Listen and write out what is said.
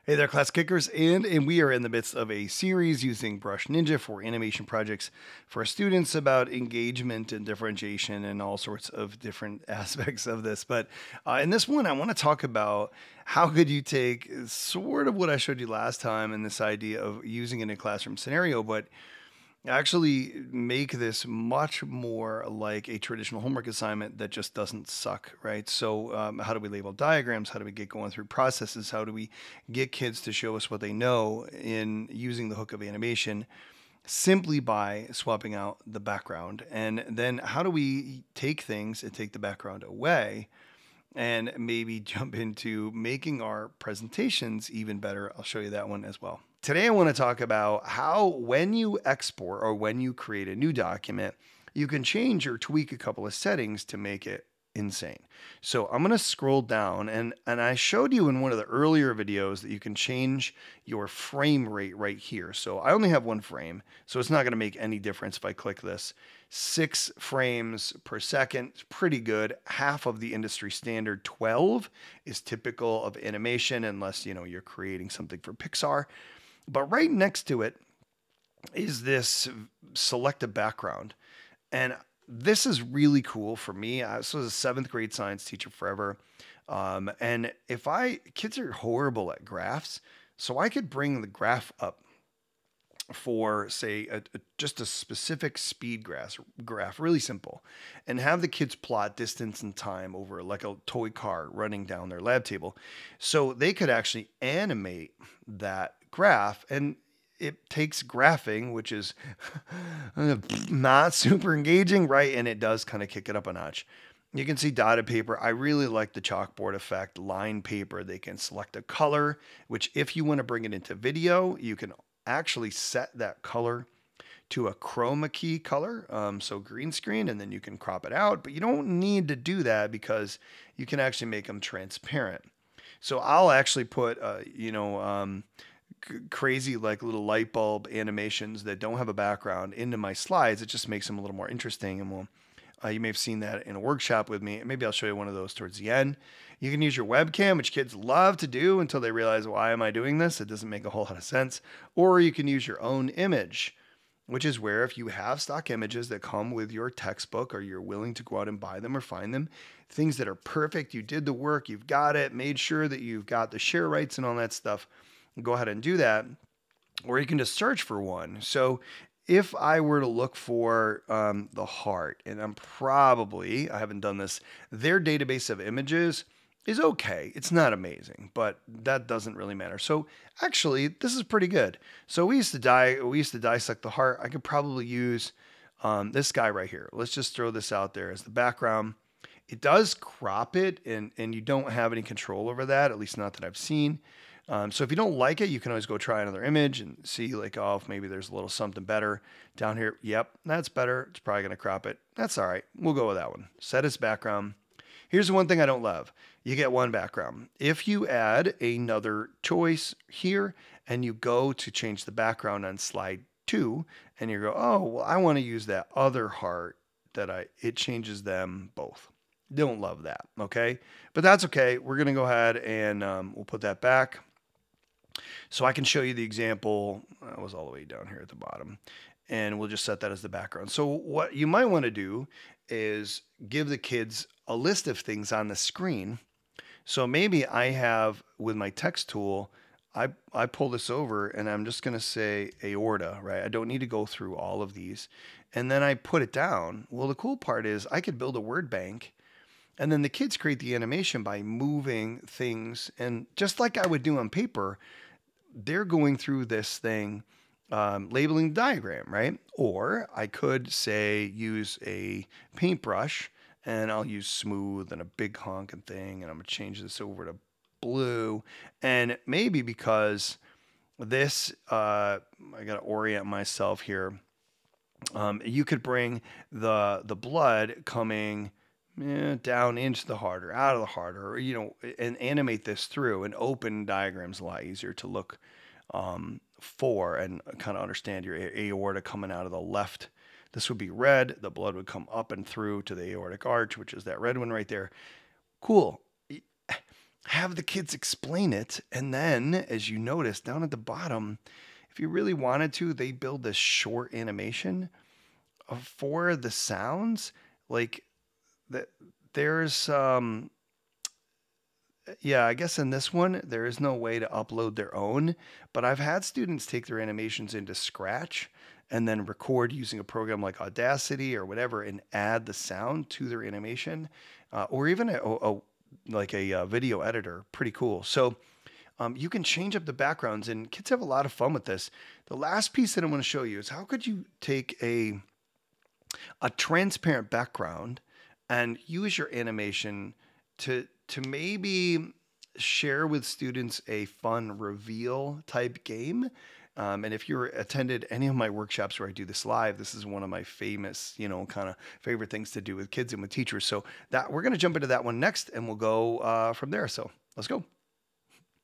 Hey there, class kickers, and we are in the midst of a series using Brush.Ninja for animation projects for students about engagement and differentiation and all sorts of different aspects of this. But in this one, I want to talk about how could you take sort of what I showed you last time and this idea of using it in a classroom scenario, but actually make this much more like a traditional homework assignment that just doesn't suck, right? So, how do we label diagrams? How do we get going through processes? How do we get kids to show us what they know in using the hook of animation simply by swapping out the background? And then, how do we take things and take the background away? And maybe jump into making our presentations even better. I'll show you that one as well. Today, I want to talk about how when you export or when you create a new document, you can change or tweak a couple of settings to make it insane. So I'm going to scroll down and I showed you in one of the earlier videos that you can change your frame rate right here. So I only have one frame, so it's not going to make any difference if I click this. 6 frames per second, pretty good. Half of the industry standard 12 is typical of animation unless, you're creating something for Pixar. But right next to it is this select a background. And this is really cool for me. I was a 7th grade science teacher forever. And kids are horrible at graphs. So I could bring the graph up for, say, just a specific speed graph, really simple, and have the kids plot distance and time over like a toy car running down their lab table. So they could actually animate that graph, and it takes graphing, which is not super engaging, right? And it does kind of kick it up a notch. You can see dotted paper. I really like the chalkboard effect. Line paper, they can select a color, which if you want to bring it into video, you can actually set that color to a chroma key color, so green screen, and then you can crop it out. But you don't need to do that because you can actually make them transparent. So I'll actually put, crazy like little light bulb animations that don't have a background into my slides. It just makes them a little more interesting, and you may have seen that in a workshop with me. Maybe I'll show you one of those towards the end. You can use your webcam, which kids love to do until they realize, why am I doing this? It doesn't make a whole lot of sense. Or you can use your own image, which is where if you have stock images that come with your textbook or you're willing to go out and buy them or find them, things that are perfect, you did the work, you've got it, made sure that you've got the share rights and all that stuff, go ahead and do that. Or you can just search for one. So if I were to look for the heart, and I haven't done this, their database of images is okay. It's not amazing, but that doesn't really matter. So actually, this is pretty good. So we used to dissect the heart. I could probably use this guy right here. Let's just throw this out there as the background. It does crop it, and you don't have any control over that, at least not that I've seen. So if you don't like it, you can always go try another image and see like, if maybe there's a little something better down here. Yep, that's better. It's probably going to crop it. That's all right. We'll go with that one. Set as background. Here's the one thing I don't love. You get one background. If you add another choice here and you go to change the background on slide 2 and you go, well, I want to use that other heart it changes them both. Don't love that. Okay. But that's okay. We're going to go ahead and we'll put that back. So I can show you the example. That was all the way down here at the bottom. And we'll just set that as the background. So what you might want to do is give the kids a list of things on the screen. So maybe I have, with my text tool, I pull this over and I'm just going to say aorta, right? I don't need to go through all of these. And then I put it down. Well, the cool part is I could build a word bank. And then the kids create the animation by moving things. And just like I would do on paper, they're going through this thing, labeling the diagram, right? Or I could say use a paintbrush and I'll use smooth and a big honking thing. And I'm going to change this over to blue. And maybe because this, I got to orient myself here. You could bring the blood coming down into the heart or out of the heart, or and animate this through. An open diagram's a lot easier to look for and kind of understand your aorta coming out of the left. This would be red. The blood would come up and through to the aortic arch, which is that red one right there. Cool. have the kids explain it. And then, as you notice down at the bottom, if you really wanted to, they build this short animation for the sounds. Like that, there's yeah, I guess in this one, there is no way to upload their own, but I've had students take their animations into Scratch and then record using a program like Audacity or whatever and add the sound to their animation, or even like a video editor. Pretty cool. So you can change up the backgrounds, and kids have a lot of fun with this. The last piece that I want to show you is how could you take a transparent background and use your animation to maybe share with students a fun reveal type game. And if you're attended any of my workshops where I do this live, this is one of my famous, kind of favorite things to do with kids and with teachers. So that we're going to jump into that one next, and we'll go from there. So let's go.